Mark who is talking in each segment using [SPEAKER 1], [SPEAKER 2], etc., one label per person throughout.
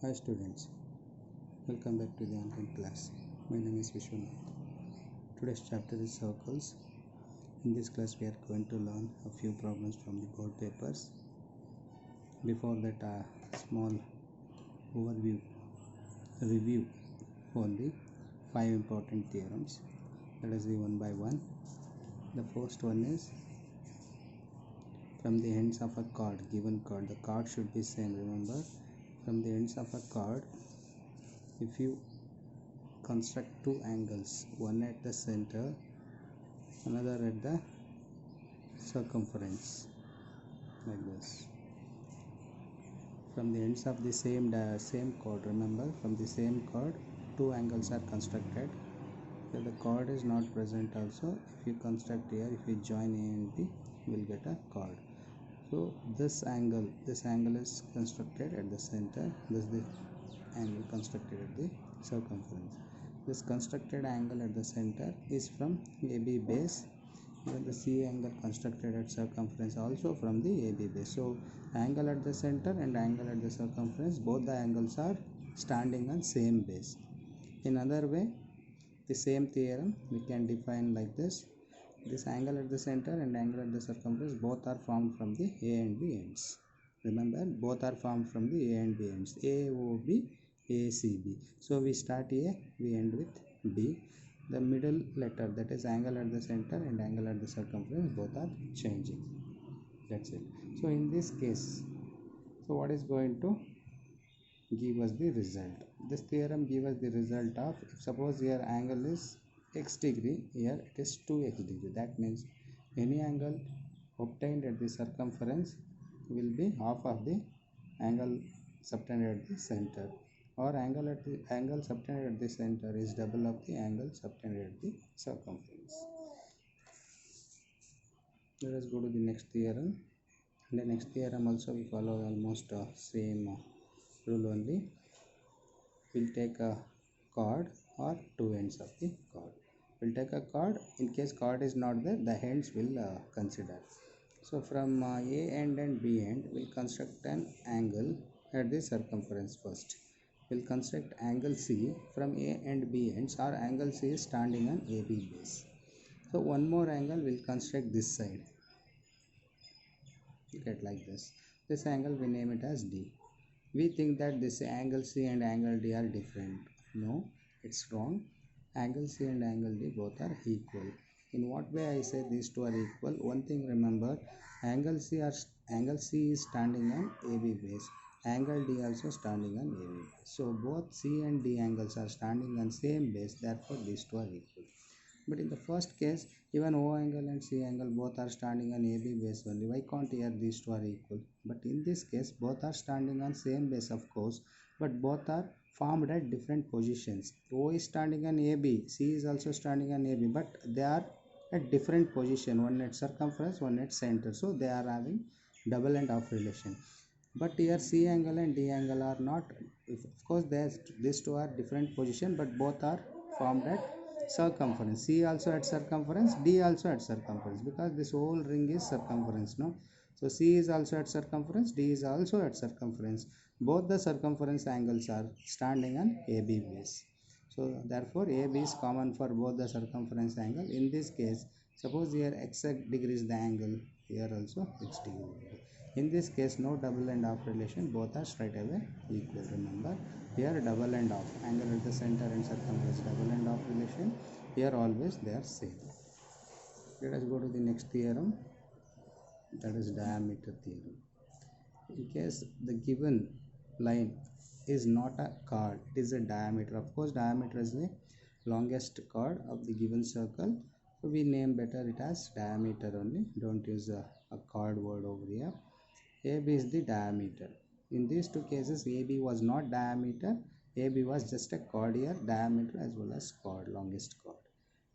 [SPEAKER 1] Hi students, welcome back to the online class. My name is Vishwanath. Today's chapter is circles. In this class we are going to learn a few problems from the board papers. Before that, a small overview review on the 5 important theorems. Let us see one by one. The first one is from the ends of a card, given card, the card should be same. Remember, from the ends of a card, if you construct two angles, one at the center, another at the circumference, like this. From the ends of the same chord, remember, from the same chord, two angles are constructed. If the chord is not present also, if you construct here, if you join A and B, you will get a chord. So this angle is constructed at the center. This is the angle constructed at the circumference. This constructed angle at the center is from AB base. Even the C angle constructed at circumference also from the AB base. So angle at the center and angle at the circumference, both the angles are standing on same base. In other way, the same theorem we can define like this. This angle at the center and angle at the circumference both are formed from the A and B ends. Remember, both are formed from the A and B ends. AOB, ACB. So we start A, we end with B. The middle letter, that is angle at the center and angle at the circumference, both are changing. That's it. So in this case, so what is going to give us the result? This theorem gives us the result of, if suppose here angle is x degree, here it is 2x degree. That means any angle obtained at the circumference will be half of the angle subtended at the center, or angle subtended at the center is double of the angle subtended at the circumference. Let us go to the next theorem. In the next theorem also we follow almost same rule only. We'll take a chord or two ends of the chord. We'll take a chord. In case chord is not there, the ends will consider. So from A end and B end, we'll construct an angle at the circumference first. We'll construct angle C from A and B ends, or angle C is standing on AB base. So one more angle we'll construct this side. Get like this. This angle we name it as D. We think that this angle C and angle D are different. No, it's wrong. Angle C and angle D both are equal. In what way I say these two are equal? One thing remember, angle C is standing on AB base. Angle D also standing on AB base. So both C and D angles are standing on same base. Therefore these two are equal. But in the first case, even O angle and C angle both are standing on AB base only. Why can't here these two are equal? But in this case, both are standing on same base, of course, but both are formed at different positions. O is standing on AB, C is also standing on AB, but they are at different position, one at circumference, one at center. So they are having double and half relation. But here C angle and D angle are not, of course these two are different position, but both are formed at circumference. C also at circumference, D also at circumference, because this whole ring is circumference, no? So C is also at circumference, D is also at circumference. Both the circumference angles are standing on AB base. So therefore AB is common for both the circumference angle. In this case, suppose here x degree is the angle, here also x degree. In this case, no double and half relation, both are straight away equal. Remember, here double and half, angle at the center and circumference, double and half relation. Here always they are same. Let us go to the next theorem, that is diameter theorem. In case the given line is not a chord, it is a diameter. Of course, diameter is the longest chord of the given circle. So we name better it as diameter only. Don't use a chord word over here. AB is the diameter. In these two cases, AB was not diameter. AB was just a chord here, diameter as well as chord, longest chord.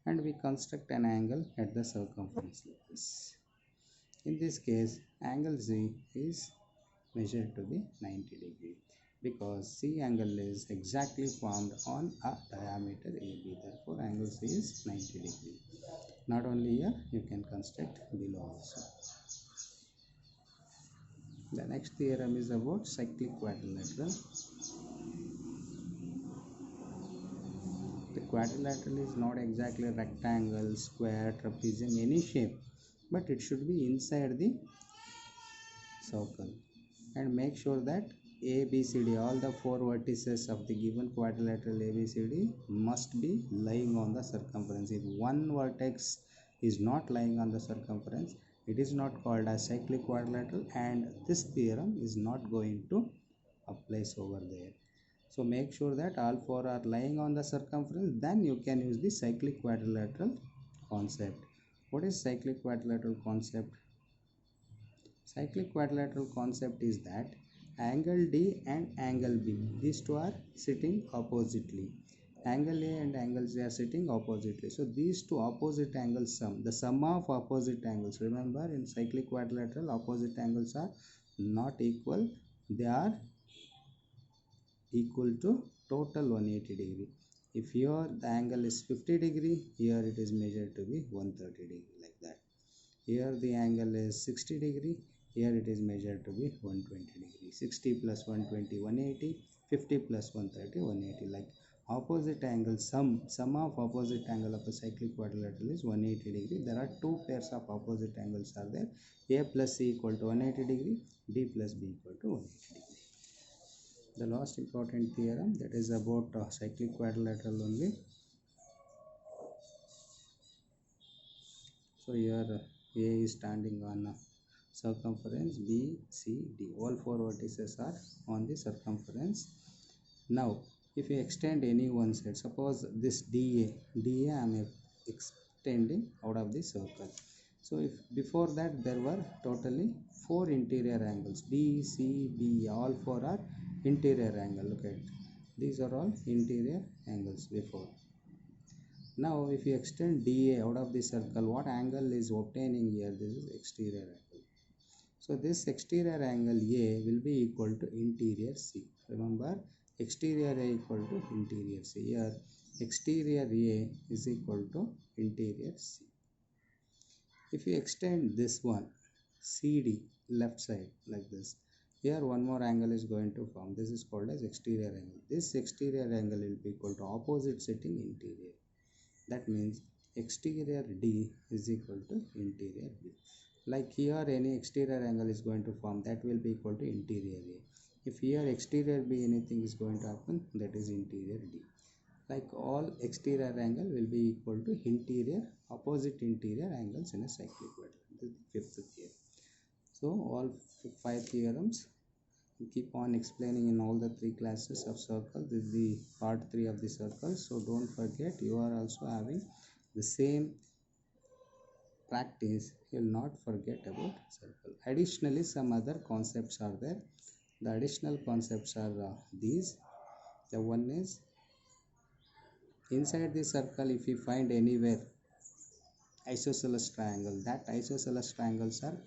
[SPEAKER 1] And we construct an angle at the circumference like this. In this case, angle Z is measured to be 90 degree, because C angle is exactly formed on a diameter AB. Therefore, angle C is 90 degree. Not only here, you can construct below also. The next theorem is about cyclic quadrilateral. quadrilateral is not exactly rectangle, square, trapezium, any shape, but it should be inside the circle. And make sure that ABCD, all the four vertices of the given quadrilateral ABCD must be lying on the circumference. If one vertex is not lying on the circumference, it is not called as cyclic quadrilateral, and this theorem is not going to apply over there. So make sure that all four are lying on the circumference, then you can use the cyclic quadrilateral concept. What is cyclic quadrilateral concept? Cyclic quadrilateral concept is that angle D and angle B, these two are sitting oppositely. Angle A and angle C are sitting oppositely. So these two opposite angles sum, the sum of opposite angles. Remember, in cyclic quadrilateral, opposite angles are not equal. They are equal to total 180 degree. If here the angle is 50 degree, here it is measured to be 130 degree, like that. Here the angle is 60 degree, here it is measured to be 120 degree. 60 plus 120, 180, 50 plus 130, 180. Like opposite angle, sum of opposite angle of a cyclic quadrilateral is 180 degree. There are two pairs of opposite angles are there. A plus C equal to 180 degree, B plus B equal to 180 degree. The last important theorem, that is about cyclic quadrilateral only. So here A is standing on circumference, B, C, D. All four vertices are on the circumference. Now, if you extend any one side, suppose this DA I am extending out of the circle. So if before that there were totally four interior angles, B, C, B, all four are interior angle. Look at, these are all interior angles before. Now if you extend DA out of the circle, what angle is obtaining here? This is exterior angle. So this exterior angle A will be equal to interior C. Remember, exterior A equal to interior C. Here exterior A is equal to interior C. If you extend this one CD left side like this, here one more angle is going to form. This is called as exterior angle. This exterior angle will be equal to opposite sitting interior. That means exterior D is equal to interior B. Like here any exterior angle is going to form, that will be equal to interior A. If here exterior B anything is going to happen, that is interior D. Like all exterior angle will be equal to interior, opposite interior angles in a cyclic quadrilateral. This is the fifth theorem. So all five theorems we keep on explaining in all the three classes of circle. This is the part 3 of the circle. So don't forget, you are also having the same practice. You will not forget about circle. Additionally, some other concepts are there. The additional concepts are these. The one is, inside the circle, if you find anywhere isosceles triangle, that isosceles triangles are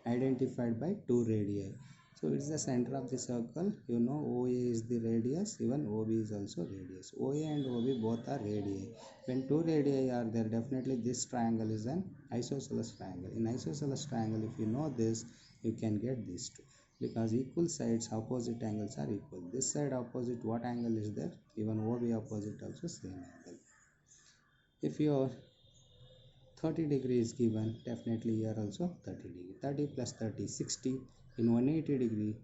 [SPEAKER 1] identified by two radii. So it's the center of the circle. You know OA is the radius, even OB is also radius. OA and OB both are radii. When two radii are there, definitely this triangle is an isosceles triangle. In isosceles triangle, if you know this, you can get these two. Because equal sides, opposite angles are equal. This side opposite, what angle is there? Even OB opposite also same angle. If your 30 degree is given, definitely here also 30 degree. 30 plus 30, 60. In 180 degree,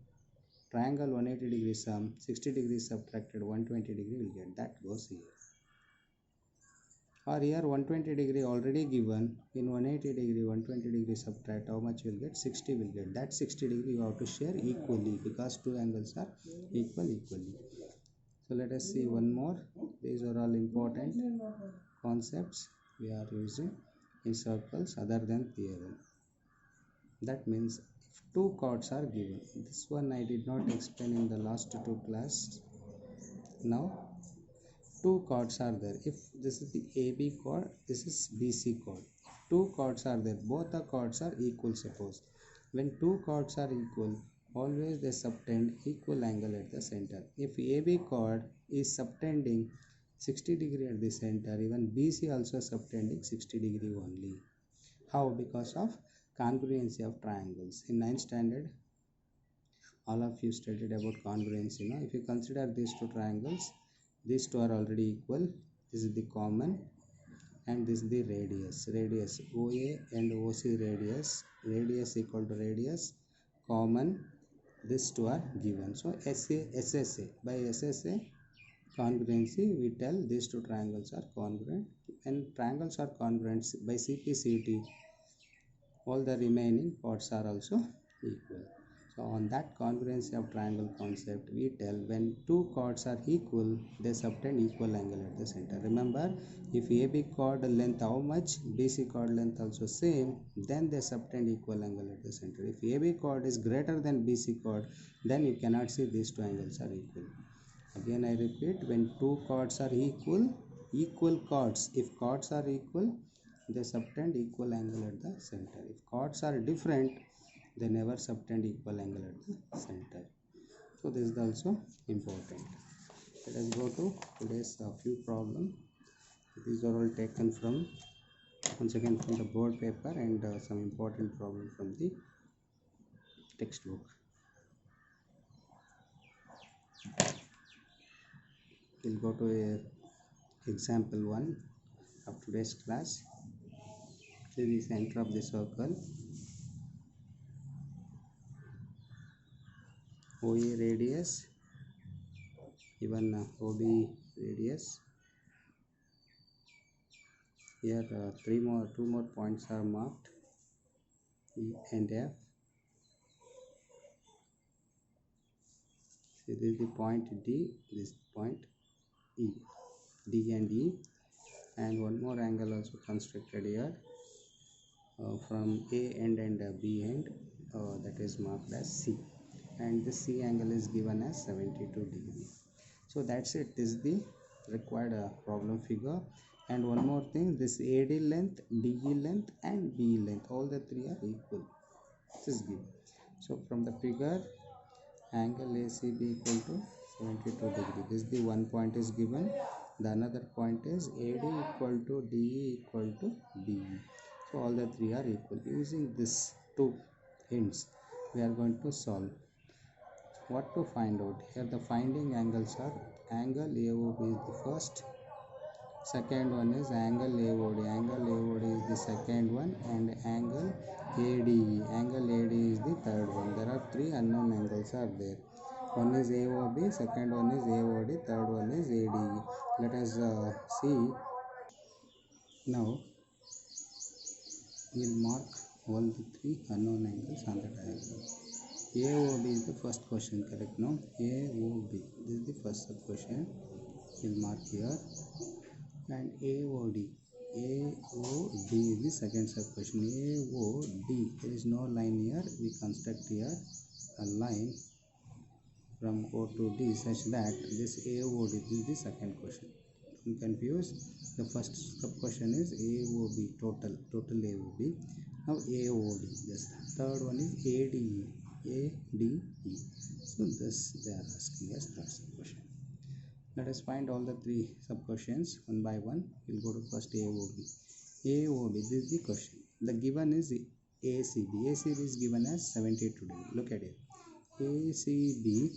[SPEAKER 1] triangle 180 degree sum, 60 degrees subtracted 120 degree will get, that goes here. Or here 120 degree already given, in 180 degree 120 degree subtract, how much you will get? 60 will get. That 60 degree you have to share equally, because two angles are equally. So let us see one more. These are all important concepts we are using in circles other than theorem. That means if two chords are given, this one I did not explain in the last two class. Now two chords are there. If this is the AB chord, this is BC chord. If two chords are there, both the chords are equal. Suppose when two chords are equal, always they subtend equal angle at the center. If AB chord is subtending 60 degree at the center, even BC also subtending 60 degree only. How? Because of congruency of triangles. In 9th standard, all of you studied about congruency. If you consider these two triangles, these two are already equal. This is the common, and this is the radius OA and OC radius equal to radius, common, these two are given. So SSA, by SSA congruency we tell these two triangles are congruent, and triangles are congruent by CPCT, all the remaining parts are also equal. So on that congruency of triangle concept, we tell when two chords are equal, they subtend equal angle at the center. Remember, if AB chord length how much, BC chord length also same, then they subtend equal angle at the center. If AB chord is greater than BC chord, then you cannot see these two angles are equal. Again I repeat, when two chords are equal chords, if chords are equal, they subtend equal angle at the center. If chords are different, they never subtend equal angle at the center. So this is also important. Let us go to today's few problems. These are all taken from, once again, from the board paper, and some important problem from the textbook. We'll go to example 1 of today's class. This is the center of the circle. OA radius, even OB radius. Here two more points are marked, E and F. So this is the point D, this point E, D and E, and one more angle also constructed here from A end and B end, that is marked as C, and the C angle is given as 72 degrees. So that's it. This is the required problem figure. And one more thing, this AD length, DE length and BE length, all the three are equal. This is given. So from the figure, angle ACB equal to 72 degree. This is the one point is given. The another point is AD equal to DE equal to BE. So all the three are equal. Using this two hints, we are going to solve. What to find out? Here the finding angles are, angle AOB is the first, second one is angle AOD. Angle AOD is the second one, and angle ADE. Angle ADE is the third one. There are three unknown angles are there. One is AOB, second one is AOD, third one is ADE. Let us see. Now we'll mark all the three unknown angles on the diagram. AOB is the first question, correct? No, AOB, this is the first sub question. We'll mark here. And AOD is the second sub question. AOD, there is no line here. We construct here a line from O to D such that this AOD, this is the second question. Don't confuse. The first sub question is AOB, total AOB. Now AOD, this third one is ADE. So this they are asking us third sub question. Let us find all the three sub questions one by one. We'll go to first AOB. AOB, this is the question. The given is ACB. ACB is given as 72 degrees. Look at it. ACB,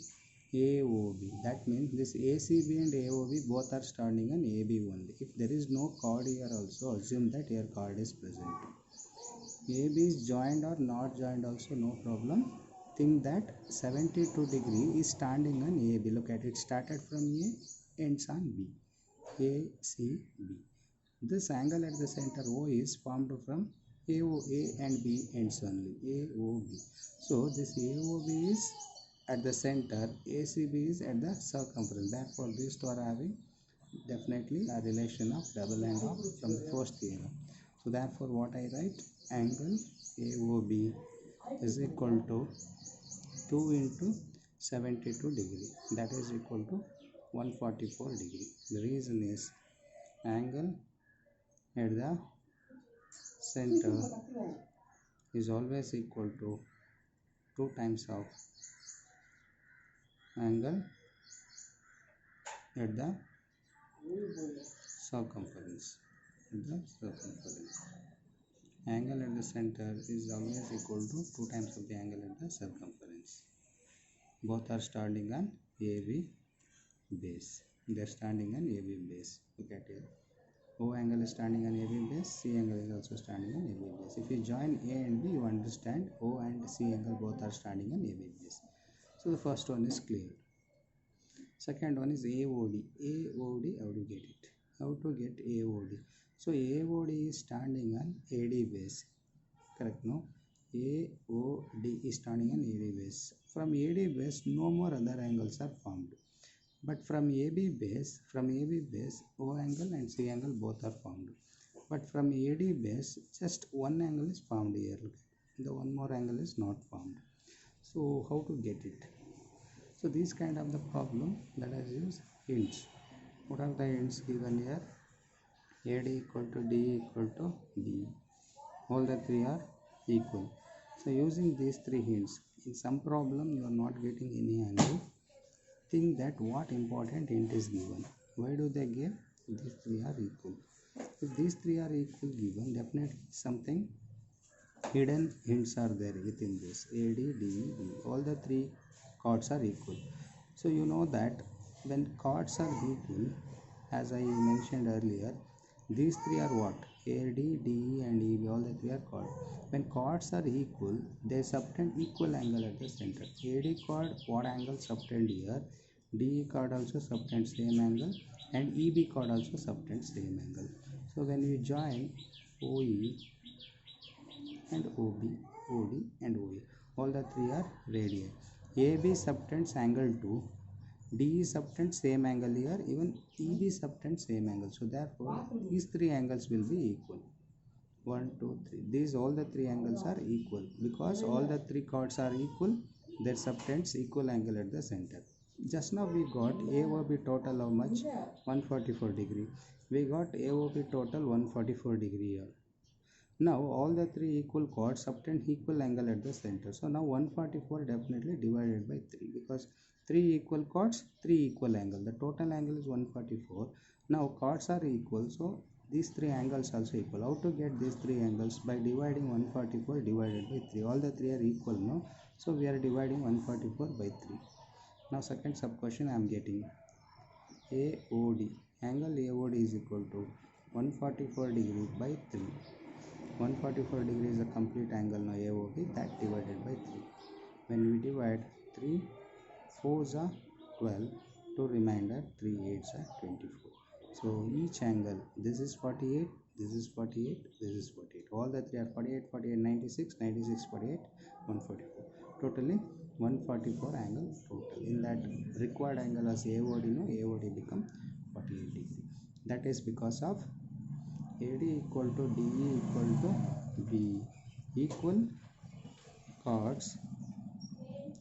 [SPEAKER 1] AOB. That means this ACB and AOB both are starting on AB only. If there is no chord here also, assume that here chord is present. AB is joined or not joined also, no problem. Think that 72 degree is standing on AB. Look at it, started from A, ends on B. ACB. This angle at the center O is formed from AOA and B ends only. AOB. So this AOB is at the center, ACB is at the circumference. Therefore, these two are having definitely a relation of double angle from the first theorem. So therefore, what I write? Angle AOB is equal to 2 into 72 degree, that is equal to 144 degree. The reason is angle at the center is always equal to 2 times of angle at the circumference. Angle at the center is always equal to 2 times of the angle at the circumference. Both are starting on AB. base. They are standing on AB base. Look at here. O angle is standing on AB base, C angle is also standing on AB base. If you join A and B, you understand O and C angle both are standing on AB base. So the first one is clear. Second one is AOD. AOD, how to get it? How to get AOD? So AOD is standing on AD base. Correct, no? AOD is standing on AD base. From AD base, no more other angles are formed. But from AB base, O angle and C angle both are formed. But from AD base, just one angle is formed here. The one more angle is not formed. So how to get it? So this kind of the problem, that is use hints. What are the hints given here? AD equal to D equal to B. All the three are equal. So using these three hints, in some problem you are not getting any angle, think that what important hint is given. Why do they give? These three are equal. If these three are equal given, definitely something hidden hints are there within this. AD, D, B. All the three chords are equal. So you know that when chords are equal, as I mentioned earlier, these three are what? AD, DE and EB, all the three are chords. When chords are equal, they subtend equal angle at the center. AD chord, what angle subtend here? DE chord also subtend same angle and EB chord also subtend same angle. So when you join OE and OB, OD and OE, all the three are radii. AB subtends angle 2, DE subtends same angle here, even EB subtends same angle. So therefore these three angles will be equal. 1, 2, 3. These all the three angles are equal because all the three chords are equal. Their subtends equal angle at the center. Just now we got AOB total how much? 144 degree. We got AOB total 144 degree here. Now all the three equal chords subtend equal angle at the center. So now 144 definitely divided by 3 because 3 equal chords, 3 equal angle. The total angle is 144. Now chords are equal, so these three angles also equal. How to get these three angles? By dividing 144 divided by 3. All the three are equal, no? So we are dividing 144 by 3. Now second sub question I am getting. AOD. Angle AOD is equal to 144 degree by 3. 144 degree is the complete angle now AOB, that divided by 3. When we divide 3 4s are 12, 2 remainder, 3 8s are 24. So each angle, this is 48, this is 48, this is 48. All the three are 48, 48, 96, 96, 48, 144. Totally 144 angle total. In that required angle as AOD, no, AOD become 48 degree. That is because of AD equal to DE equal to B. Equal chords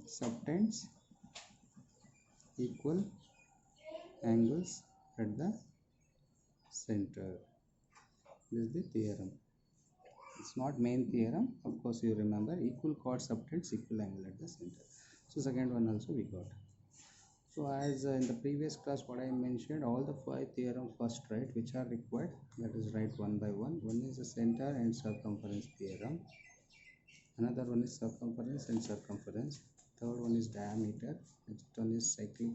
[SPEAKER 1] subtends equal angles at the center. This is the theorem. It's not main theorem. Of course, you remember equal chords subtends equal angle at the center. So second one also we got. So as in the previous class what I mentioned, all the 5 theorems first write which are required, that is write one by one. One is the center and circumference theorem, another one is circumference and circumference, third one is diameter, next one is cyclic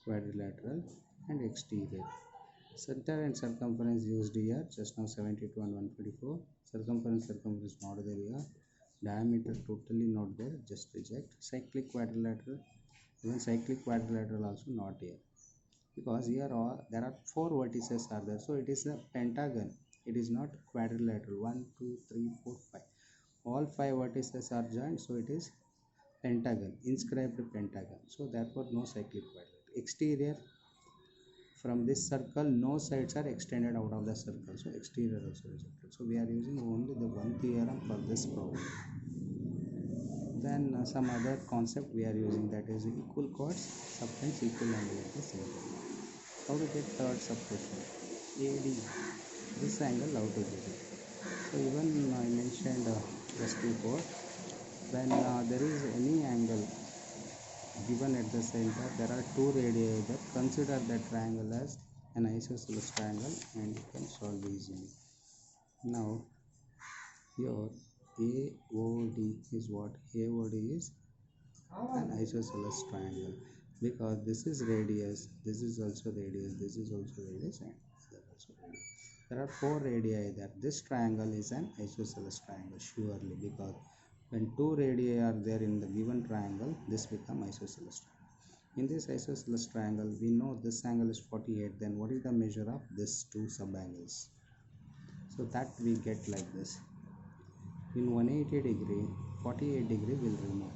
[SPEAKER 1] quadrilateral and exterior. Center and circumference used here, just now 72 and 124. Circumference not there here. Diameter totally not there, just reject. Cyclic quadrilateral, even cyclic quadrilateral also not here, because here there are 4 vertices are there, so it is a pentagon, it is not quadrilateral. 1 2 3 4 5, all 5 vertices are joined, so it is pentagon, inscribed pentagon. So therefore no cyclic quadrilateral. Exterior, from this circle no sides are extended out of the circle, so exterior also rejected. So we are using only the one theorem for this problem. Then some other concept we are using, that is equal chords subtends equal angle at the center. How to get third sub question? AD, this angle how to get it? So even I mentioned just before, when there is any angle given at the center, there are 2 radii there, consider that triangle as an isosceles triangle and you can solve easily. Now here AOD is what? AOD is an isosceles triangle. because this is radius, this is also radius, this is also radius, and that also radius. There are four radii there. This triangle is an isosceles triangle surely, because when two radii are there in the given triangle, this become isosceles triangle. In this isosceles triangle, we know this angle is 48. Then what is the measure of these two subangles? So that we get like this. In 180 degree, 48 degree will remove.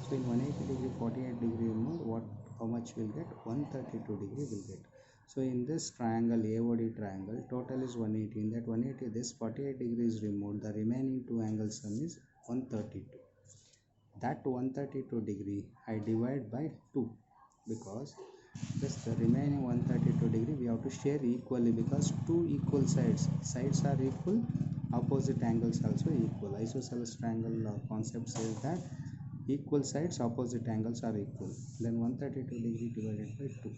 [SPEAKER 1] So in 180 degree, 48 degree remove, what, how much will get? 132 degree will get. So in this triangle, AOD triangle, total is 180. In that 180, this 48 degree is removed. The remaining two angle sum is 132. That 132 degree I divide by 2, because just the remaining 132 degree we have to share equally, because two equal sides are equal, opposite angles also equal. Isosceles triangle concept says that equal sides, opposite angles are equal. Then 132 degree divided by 2,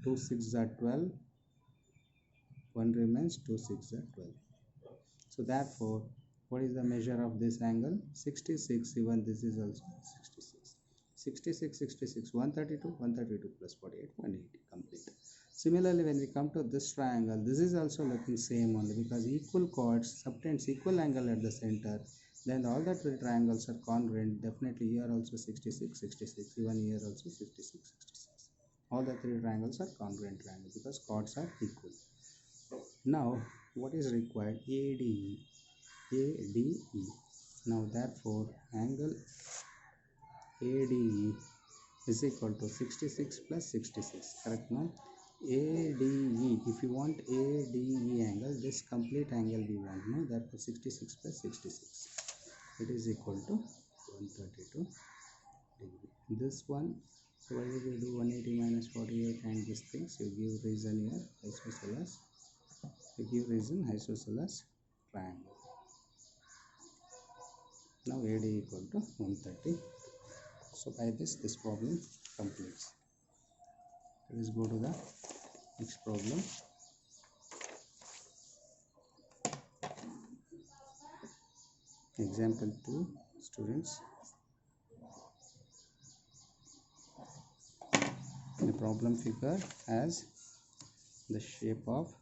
[SPEAKER 1] 2 6 are 12, 1 remains, 2 6 are 12. So therefore, what is the measure of this angle? 66. Even this is also 66. 66, 66, 132, 132 plus 48, 180, complete. Similarly, when we come to this triangle, this is also looking same only, because equal chords subtends equal angle at the center. Then all the three triangles are congruent. Definitely here also 66, 66, even here also 66, 66. All the three triangles are congruent triangles because chords are equal. Now, what is required? ADE. ADE. Now, therefore, angle ADE is equal to 66 plus 66. Correct now? ADE. If you want ADE angle, this complete angle we want. No? Therefore, 66 plus 66. It is equal to 132 degree. This one, so why did you do 180 minus 48 and these things? You give reason here, isosceles. You give reason isosceles triangle. Now AD equal to 130. So by this problem completes. Let us go to the next problem. Example 2, students. The problem figure has the shape of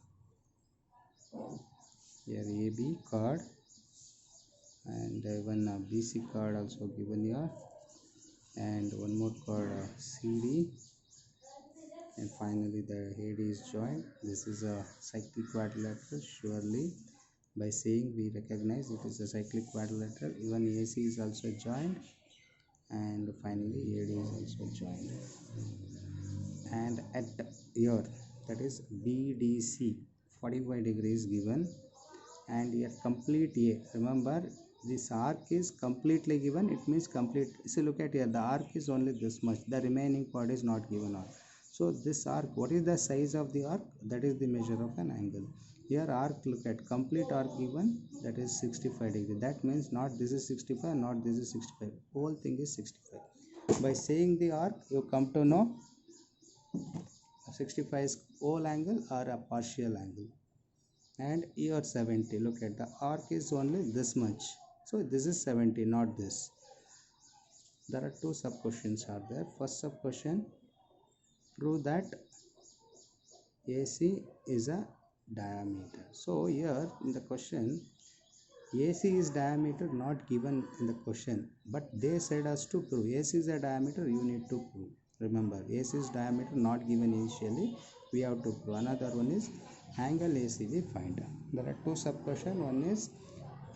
[SPEAKER 1] here AB card, and one BC card also given here, and one more card CD, and finally the head is joined. This is a cyclic quadrilateral. Surely by saying we recognize it is a cyclic quadrilateral. Even AC is also joined, and finally AD is also joined. And at here, that is BDC, 45 degrees given, and here complete A. Remember, this arc is completely given. It means complete. See, look at here, the arc is only this much, the remaining part is not given arc. So this arc, what is the size of the arc? That is the measure of an angle. Here arc, look at complete arc given, that is 65 degree. That means not this is 65, not this is 65, whole thing is 65. By saying the arc, you come to know 65 is whole angle or a partial angle. And here 70, look at the arc is only this much, so this is 70, not this. There are two sub questions are there. First sub question, prove that AC is a diameter. So here in the question, AC is diameter not given in the question, but they said us to prove AC is a diameter, you need to prove. Remember, AC is diameter not given initially, we have to prove. Another one is angle AC we find. There are two sub questions. One is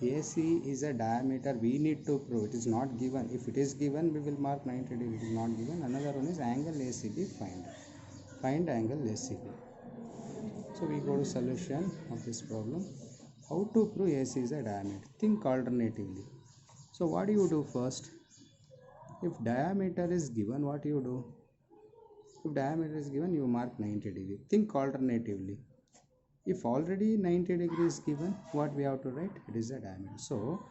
[SPEAKER 1] AC is a diameter, we need to prove. It is not given. If it is given, we will mark 90 degree. It is not given. Another one is angle ACB find. Find angle ACB. So we go to solution of this problem. How to prove AC is a diameter? Think alternatively. So what do you do first? If diameter is given, what you do? If diameter is given, you mark 90 degree. Think alternatively. If already 90 degree is given, what we have to write? It is a diameter. So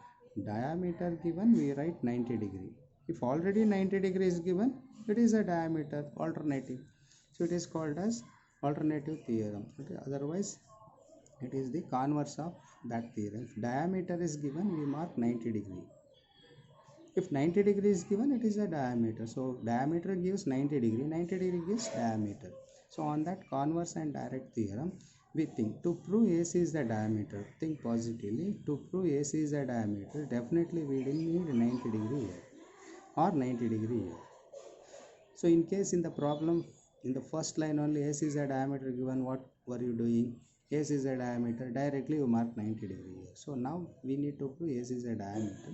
[SPEAKER 1] diameter given, we write 90 degree. If already 90 degree is given, it is a diameter, alternative. So it is called as alternative theorem. Okay. Otherwise, it is the converse of that theorem. If diameter is given, we mark 90 degree. If 90 degree is given, it is a diameter. So diameter gives 90 degree, 90 degree gives diameter. So on that converse and direct theorem, we think to prove AC is the diameter, think positively, to prove AC is a diameter, definitely we will need 90 degree here or 90 degree here. So in case in the problem, in the first line only AC is a diameter given, what were you doing? AC is a diameter, directly you mark 90 degree here. So now we need to prove AC is a diameter.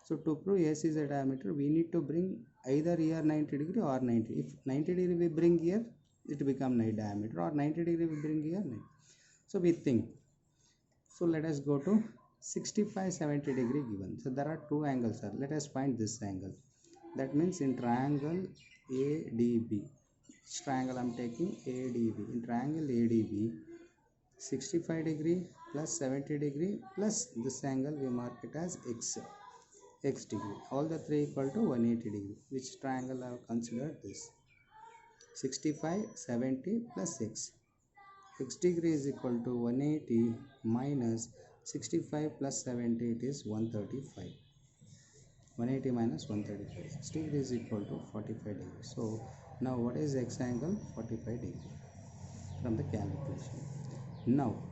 [SPEAKER 1] So to prove AC is a diameter, we need to bring either here 90 degree or 90. If 90 degree we bring here, it become diameter, or 90 degree we bring here 90. So we think, so let us go to 65-70 degree given. So there are two angles, sir. Let us find this angle. That means in triangle ADB, which triangle I am taking? ADB. In triangle ADB, 65 degree plus 70 degree plus this angle we mark it as x degree. All the three equal to 180 degree. Which triangle I have considered this? 65, 70 plus x. X degree is equal to 180 minus 65 plus 70, it is 135. 180 minus 135. X degree is equal to 45 degrees. So now what is x angle? 45 degree from the calculation. Now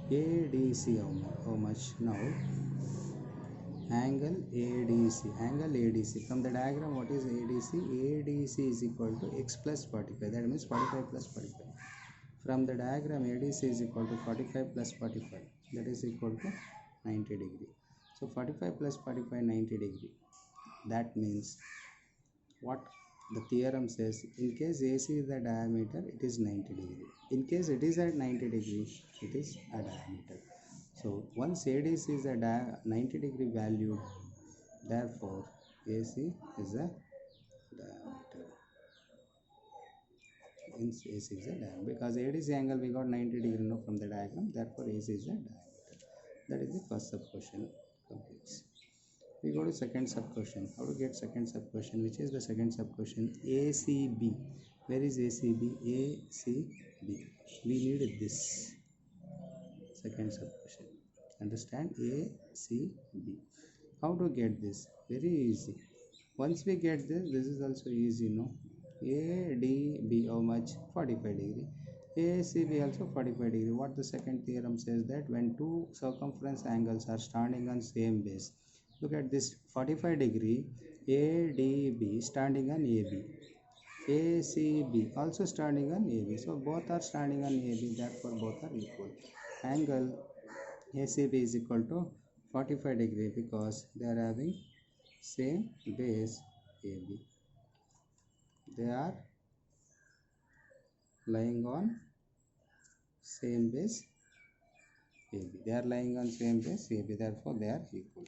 [SPEAKER 1] ADC, how much? Now angle ADC, from the diagram, what is ADC? ADC is equal to x plus 45, that means 45 plus 45. From the diagram, ADC is equal to 45 plus 45, that is equal to 90 degree. So 45 plus 45, 90 degree. That means what the theorem says, in case AC is the diameter, it is 90 degree. In case it is at 90 degree, it is a diameter. So once ADC is a 90 degree value, therefore AC is a diameter. Hence AC is a diameter, because ADC angle we got 90 degree now from the diagram, therefore AC is a diameter. That is the first sub question completes. We go to second sub question. How to get second sub question? Which is the second sub question? ACB. Where is ACB? ACB. We need this second sub question. Understand? ACB. How to get this? Very easy. Once we get this, this is also easy, no? ADB, how much? 45 degree. ACB also 45 degree. What the second theorem says, that when two circumference angles are standing on same base, look at this 45 degree, ADB standing on AB, ACB also standing on AB. So both are standing on AB, therefore both are equal. Angle ACB is equal to 45 degree because they are having same base AB. They are lying on same base AB. They are lying on same base AB, therefore they are equal.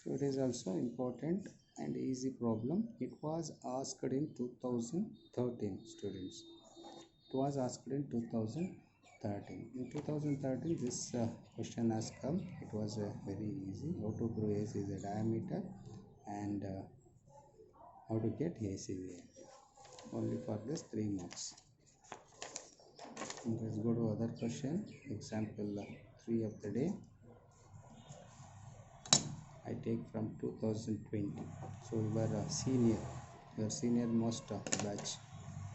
[SPEAKER 1] So it is also important and easy problem. It was asked in 2013, students. It was asked in 2013. In 2013, this question has come. It was very easy. How to prove AC is a diameter and how to get ACB. Only for this 3 marks. Let's go to other question. Example 3 of the day. I take from 2020. So you were a senior. Your senior most batch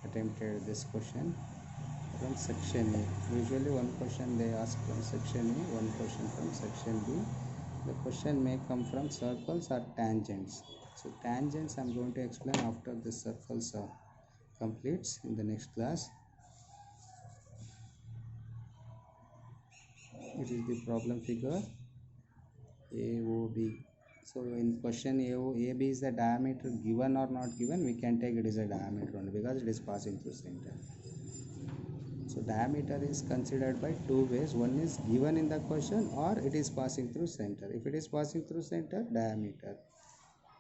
[SPEAKER 1] attempted this question from section A. Usually one question they ask from section A, one question from section B. The question may come from circles or tangents. So tangents I am going to explain after the circles completes in the next class. It is the problem figure AOB. So in question AB is the diameter given or not given, we can take it is a diameter only because it is passing through center. So diameter is considered by two ways. One is given in the question or it is passing through center. If it is passing through center, diameter.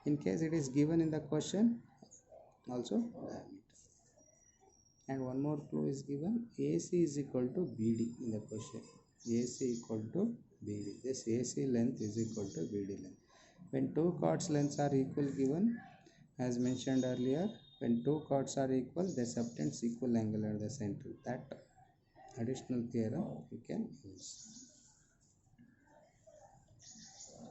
[SPEAKER 1] In case it is given in the question, also diameter. And one more clue is given, AC is equal to BD in the question. AC equal to BD. This AC length is equal to BD length. When two chords lengths are equal given, as mentioned earlier, when two chords are equal, they subtend equal angle at the center. That additional theorem you can use.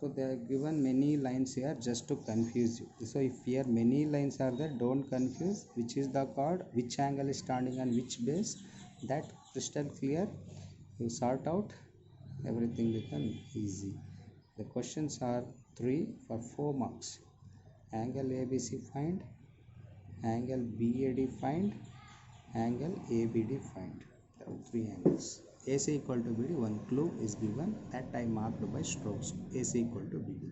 [SPEAKER 1] So they are given many lines here just to confuse you. So if here many lines are there, don't confuse which is the chord, which angle is standing on which base. That crystal clear. You sort out, everything become easy. The questions are 3 for 4 marks. Angle ABC find, angle BAD find, angle ABD find. There are 3 angles. AC equal to BD, one clue is given that I marked by strokes. AC equal to BD.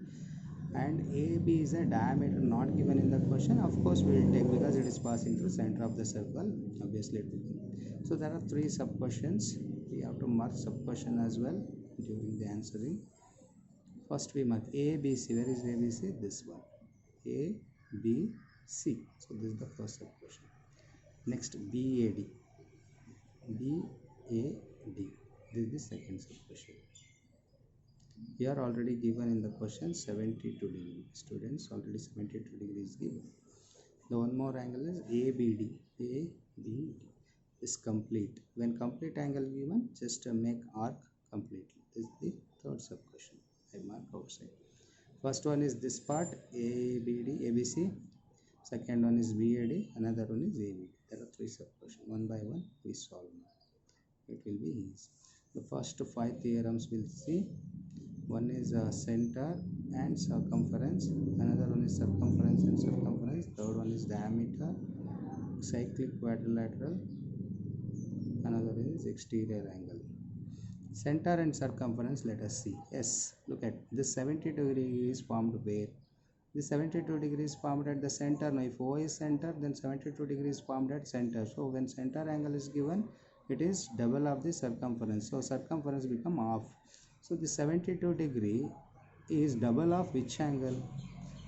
[SPEAKER 1] And AB is a diameter not given in the question. Of course, we will take because it is passing through center of the circle. Obviously, it will be. So there are 3 sub questions. We have to mark sub question as well during the answering. First we mark ABC. Where is ABC? This one. A, B, C. So this is the first sub question. Next BAD. BAD. This is the second sub question. Here already given in the question 72 degree. Students, already 72 degrees given. The one more angle is ABD. ABD is complete. When complete angle given, just make arc completely. This is the third sub question. I mark outside. First one is this part ABD, ABC. Second one is BAD. Another one is ABD. There are 3 sub questions. One by one we solve now. It will be easy. The first 5 theorems we'll see. One is center and circumference. Another one is circumference and circumference. Third one is diameter, cyclic quadrilateral. Another is exterior angle. Center and circumference, let us see. Yes, look at this 72 degrees formed where? This 72 degrees formed at the center. Now if O is center, then 72 degrees formed at center. So when center angle is given, it is double of the circumference. So circumference become half. So the 72 degree is double of which angle?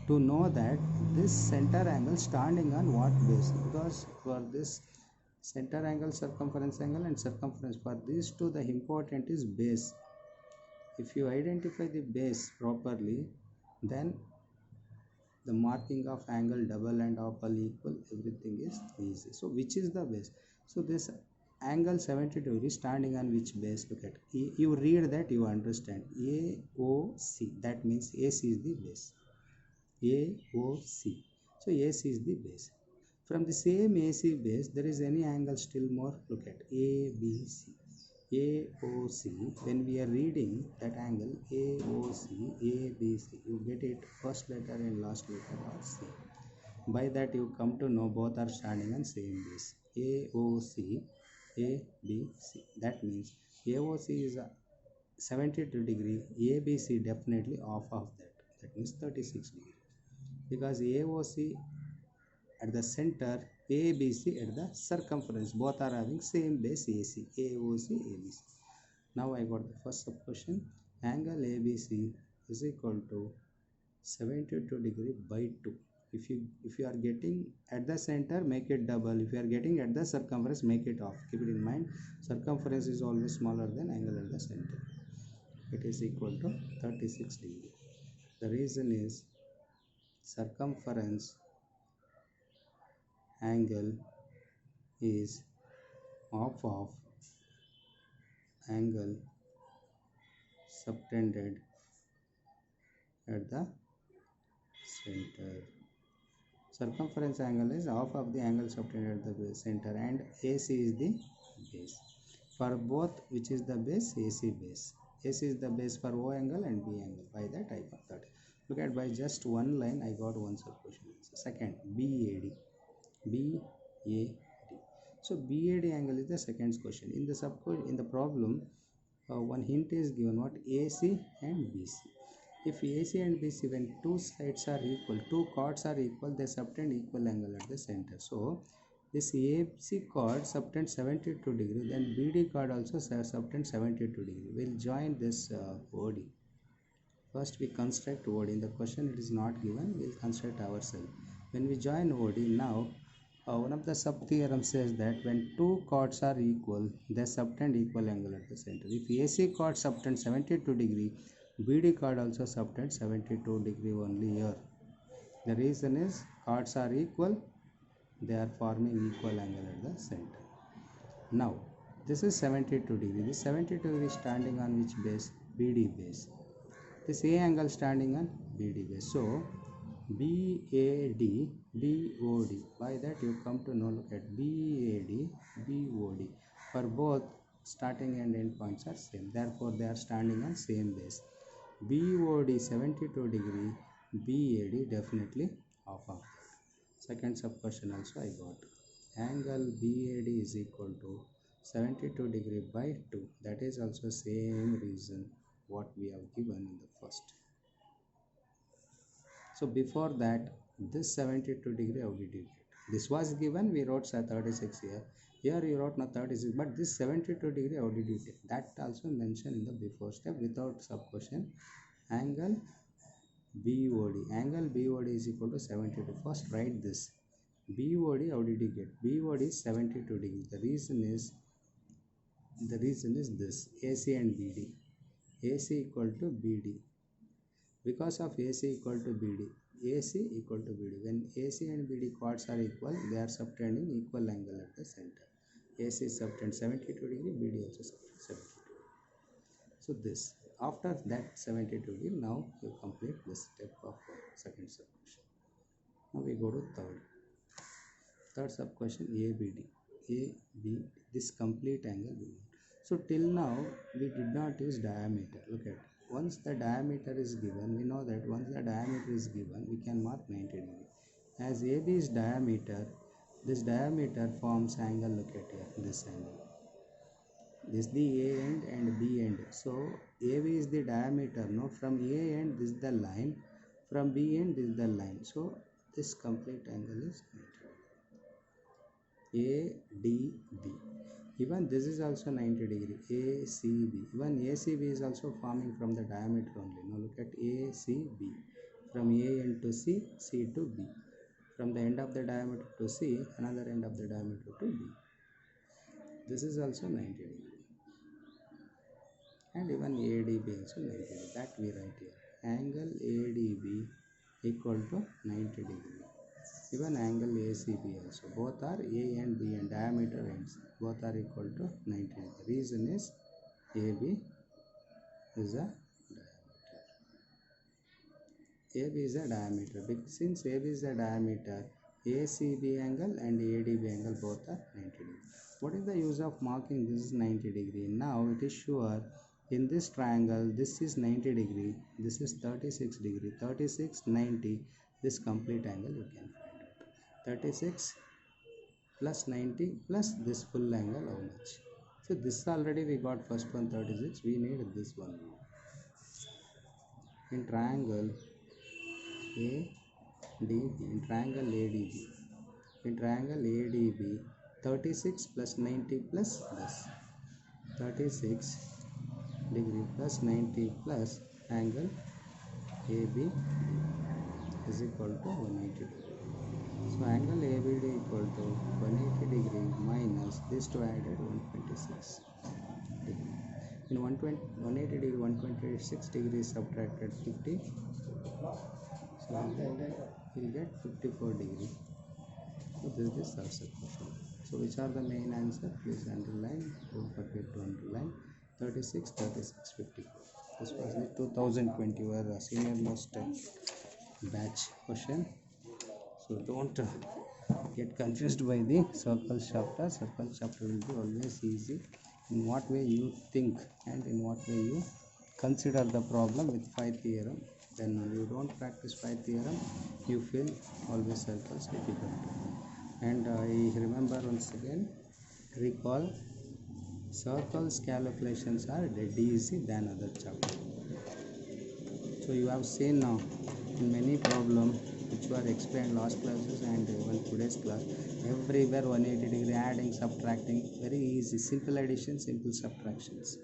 [SPEAKER 1] To know that this center angle standing on what base? Because for this center angle, circumference angle and circumference, for these two the important is base. If you identify the base properly, then the marking of angle double and opal equal, everything is easy. So which is the base? So this angle 72 degrees standing on which base? Look at, you read that, you understand. AOC, that means AC is the base. AOC, so AC is the base. From the same AC base, there is any angle still more? Look at ABC, AOC. When we are reading that angle AOC, ABC, you get it first letter and last letter are same. By that you come to know both are standing on same base. AOC, ABC. That means AOC is 72 degree, ABC definitely off of that. That means 36 degree. Because AOC at the center, ABC at the circumference, both are having same base AC. AOC, ABC. Now I got the first sub question. Angle ABC is equal to 72 degree by 2. If you are getting at the center, make it double. If you are getting at the circumference, make it off. Keep it in mind, circumference is always smaller than angle at the center. It is equal to 36 degree. The reason is circumference angle is half of angle subtended at the center. Circumference angle is half of the angle subtended at the center, and AC is the base. For both, which is the base? AC base. AC is the base for O angle and B angle. By that I got that. Look at, by just one line I got one sub question. Second, BAD. BAD. So BAD angle is the second question. In the problem, one hint is given, what? AC and BC. If AC and BC, when two sides are equal, two chords are equal, they subtend equal angle at the center. So this AC chord subtends 72 degree, then BD chord also subtends 72 degree. We'll join this OD. First we construct OD. In the question it is not given, we'll construct ourselves. When we join OD, now one of the sub theorem says that when two chords are equal, they subtend equal angle at the center. If AC chord subtends 72 degree, BD chord also subtends 72 degree only here. The reason is chords are equal, they are forming equal angle at the center. Now this is 72 degree. This 72 degree standing on which base? BD base. This A angle standing on BD base. So BAD, BOD. By that you come to know, look at BAD, BOD. For both, starting and end points are same. Therefore, they are standing on same base. BOD 72 degree, BAD definitely half of that. Second sub question also I got. Angle BAD is equal to 72 degree by 2. That is also same reason what we have given in the first. So before that, this 72 degree, how did you get? This was given, we wrote 36 here. Here you wrote now 36, but this 72 degree, how did you get? That also mentioned in the before step without sub question. Angle BOD. Angle BOD is equal to 72. First write this. BOD, how did you get? BOD is 72 degree. The reason is this. AC and BD. AC equal to BD. Because of AC equal to BD, AC equal to BD. When AC and BD chords are equal, they are subtending equal angle at the center. AC subtend 72 degree, BD also subtend 72 degree. So this, after that 72 degree, now you complete this step of second sub question. Now we go to third sub question, ABD. AB, this complete angle we want. So till now we did not use diameter. Look at, once the diameter is given, we know that once the diameter is given, we can mark 90 degree. As AB is diameter, this diameter forms angle, look at here, this angle. This is the A end and B end. So AB is the diameter. Now from A end, this is the line. From B end, this is the line. So this complete angle is 90 degree. ADB. Even this is also 90 degree. ACB. Even ACB is also forming from the diameter only. Now look at ACB. From A end to C, C to B. From the end of the diameter to C, another end of the diameter to B. This is also 90 degree. And even ADB also 90 degree. That we write here. Angle ADB equal to 90 degree. Even angle ACB also. Both are A and B and diameter ends. Both are equal to 90 degree. The reason is AB is a diameter. AB is a diameter. Since AB is a diameter, ACB angle and ADB angle both are 90 degree. What is the use of marking this is 90 degree? Now it is sure in this triangle this is 90 degree, this is 36 degree, 36, 90, this complete angle you can find out. 36 plus 90 plus this full angle how much? So this already we got first one 36, we need this one. In triangle ADB, in triangle ADB, in triangle ADB, 36 plus 90 plus this 36 degree plus 90 plus angle AB is equal to 180 degree. So angle ABD equal to 180 degree minus this two added 126 degree. In 180 degree, 126 degrees subtracted 50. So we'll get 54 degree. So this is the third sub question. So which are the main answer? Please underline. Don't forget to underline. 36, 36, 54. This was the 2020 where senior most batch question. So don't get confused by the circles chapter. Circles chapter will be always easy. In what way you think and in what way you consider the problem with phi theorem. Then you don't practice phi theorem, you feel always circles difficult. And I remember once again, recall, circles calculations are dead easy than other chapter. So you have seen now in many problems which were explained last classes and even today's class, everywhere 180 degree adding, subtracting, very easy, simple addition, simple subtractions.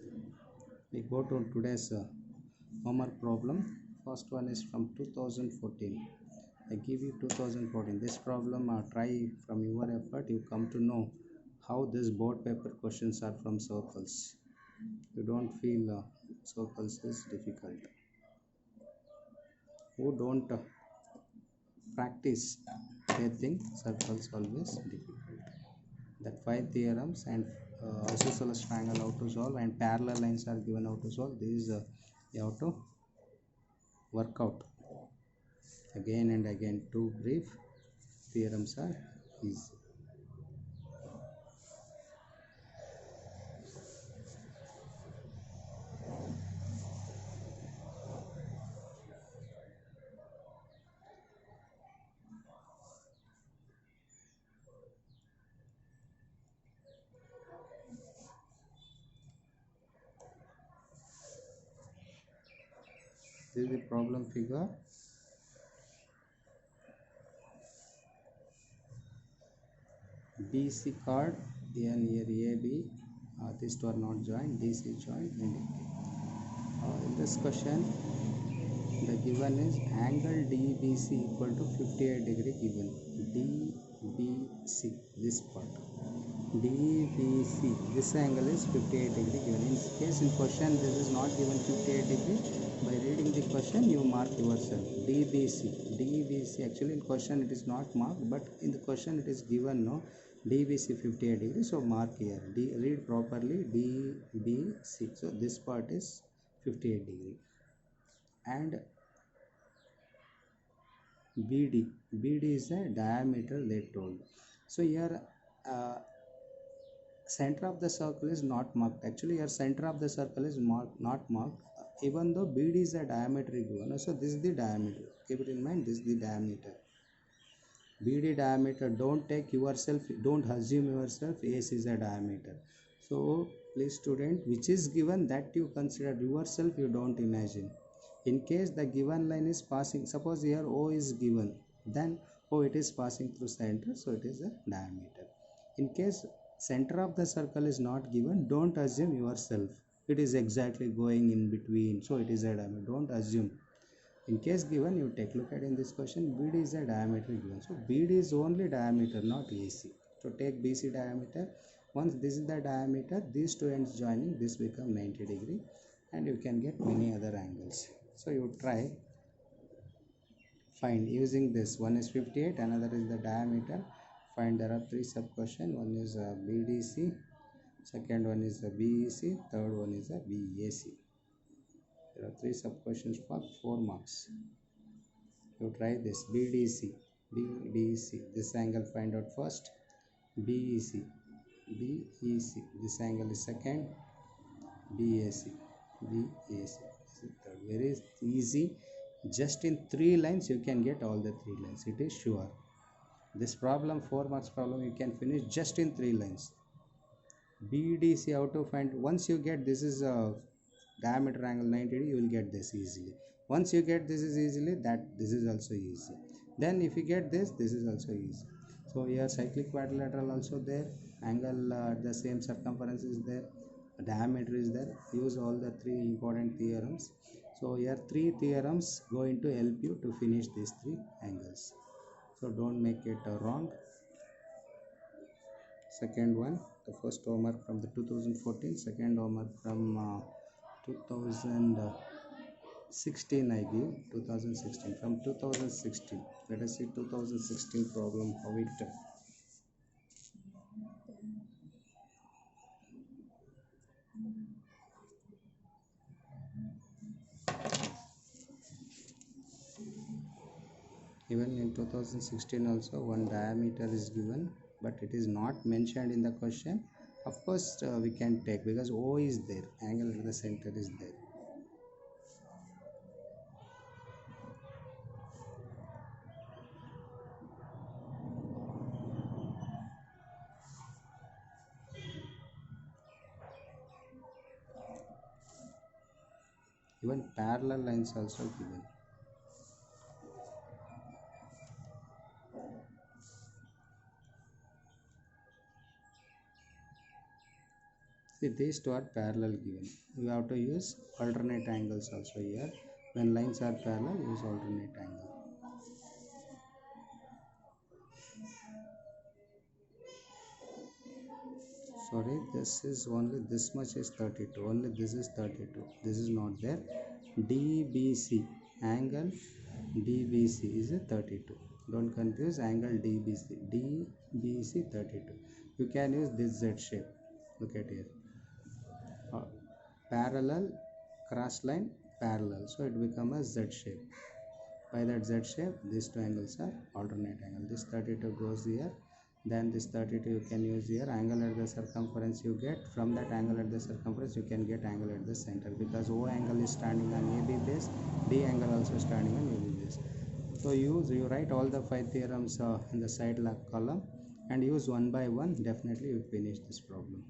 [SPEAKER 1] We go to today's homework problem. First one is from 2014. I give you 2014. This problem try from your effort, you come to know how this board paper questions are from circles. You don't feel circles is difficult. Who don't practice, they think circles always difficult. That phi theorems and isosceles triangle how to solve and parallel lines are given how to solve. These you have to work out again and again. Two brief theorems are easy. This is the problem figure. BC chord, and here AB, these two are not joined, DC joined, and in this question the given is angle DBC equal to 58 degree given. DBC, this part, DBC, this angle is 58 degree given. In case in question this is not given 58 degree, by reading the question you mark yourself. DBC actually in question it is not marked, but in the question it is given, no, DBC 58 degree, so mark here. Read properly, DBC, so this part is 58 degree. And BD is the diameter they told. So here center of the circle is not marked. Actually here center of the circle is not marked, even though BD is the diameter given. So this is the diameter, keep it in mind, this is the diameter. BD diameter, don't take yourself, don't assume yourself AC is a diameter. So please student, which is given that you consider, yourself you don't imagine. In case the given line is passing, suppose here O is given, then it is passing through center, so it is a diameter. In case center of the circle is not given, don't assume yourself it is exactly going in between, so it is a diameter, don't assume. In case given, you take look at in this question, BD is a diameter given, so BD is only diameter, not AC. So take BC diameter. Once this is the diameter, these two ends joining, this become 90 degree, and you can get many other angles. So you try find using this. One is 58, another is the diameter. Find, there are three sub question. One is BDC, second one is the BEC, third one is the BAC. There are three sub questions for 4 marks. You try this. BDC, this angle find out first. BEC, this angle is second. BAC, this is third. Very easy. Just in 3 lines you can get all the 3 lines. It is sure. This problem, 4 marks problem, you can finish just in 3 lines. BDC, how to find? Once you get this is a diameter angle 90 degree, you will get this easily. Once you get this is easily, this is also easy. Then if you get this is also easy. So here cyclic quadrilateral also there, angle the same circumference is there, diameter is there. Use all the 3 important theorems. So here 3 theorems going to help you to finish these 3 angles, so don't make it wrong. Second one, the first homework from the 2014, second homework from 2016 I give, 2016, from 2016. Let us see 2016 problem, how it even in 2016 also one diameter is given, but it is not mentioned in the question. Of course we can take, because O is there, angle at the center is there. Even parallel lines also given. See, these two are parallel given. You have to use alternate angles also here. When lines are parallel, use alternate angle. Sorry, this is only this much is 32. Only this is 32. This is not there. DBC, angle DBC is a 32. Don't confuse angle DBC. DBC 32. You can use this Z shape. Look at here. Parallel cross line parallel, so it becomes a Z shape. By that Z shape, these two angles are alternate angle. This 32 goes here, then this 32 you can use here. Angle at the circumference you get, from that angle at the circumference you can get angle at the center, because O angle is standing on AB base, D angle also standing on AB base. So you write all the 5 theorems in the side column and use one by one. Definitely you finish this problem.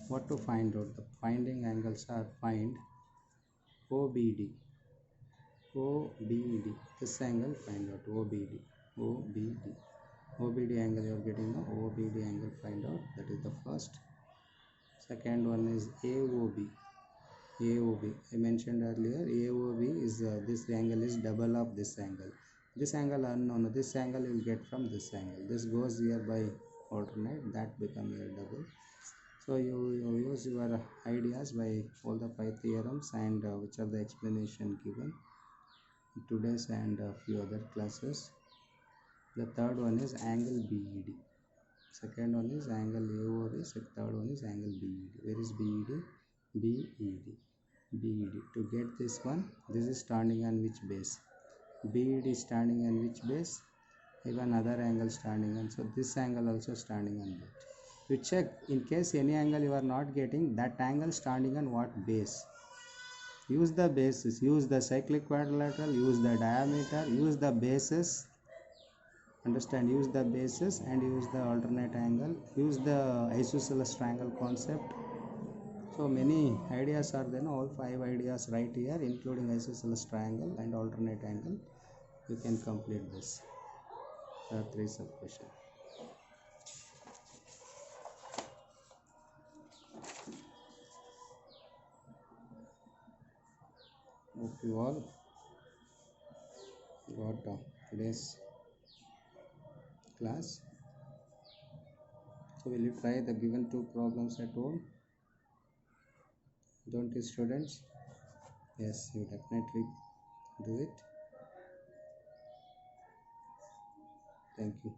[SPEAKER 1] What to find out? The finding angles are: find OBD. OBD. This angle find out. OBD. OBD. OBD angle you are getting now. OBD angle find out. That is the first. Second one is AOB. AOB. I mentioned earlier. AOB is this angle is double of this angle. This angle unknown. This angle you will get from this angle. This goes here by alternate. That become here double. So you use your ideas by all the 5 theorems and which are the explanation given in today's and a few other classes. The third one is angle BED. Second one is angle AOB. Third one is angle BED. Where is BED? BED. BED. To get this one, this is standing on which base? BED is standing on which base? Even other angle standing on. So this angle also standing on that. You check in case any angle you are not getting, that angle standing on what base. Use the bases, use the cyclic quadrilateral, use the diameter, use the bases. Understand? Use the bases and use the alternate angle, use the isosceles triangle concept. So many ideas are there, all 5 ideas right here, including isosceles triangle and alternate angle. You can complete this. There are 3 sub questions. Hope you all got today's class. So will you try the given 2 problems at home? Don't you, students? Yes, you definitely do it. Thank you.